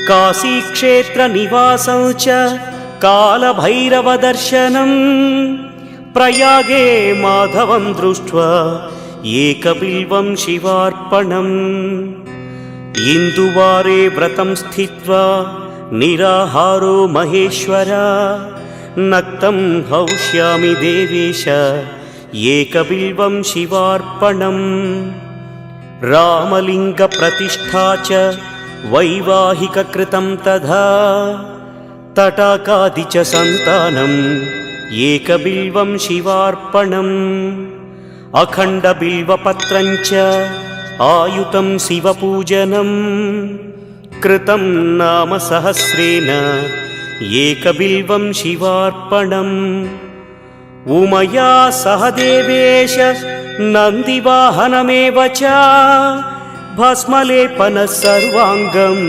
काशीक्षेत्रनिवासं च कालभैरवदर्शनम् प्रयागे माधवं दृष्ट्वा एकबिल्वं शिवार्पणम् इन्दुवारे व्रतं स्थित्वा निराहारो महेश्वर नक्तं हौष्यामि देवेश एकबिल्वं शिवार्पणम् रामलिङ्गप्रतिष्ठा च वैवाहिककृतं तथा तटाकादि च सन्तानम् एकबिल्वं शिवार्पणम् अखण्डबिल्वपत्रं च आयुतं शिवपूजनम् कृतं नाम सहस्रेण एकबिल्वं शिवार्पणम् उमया सह देवेश नन्दिवाहनमेव च भस्मलेपनः सर्वाङ्गम्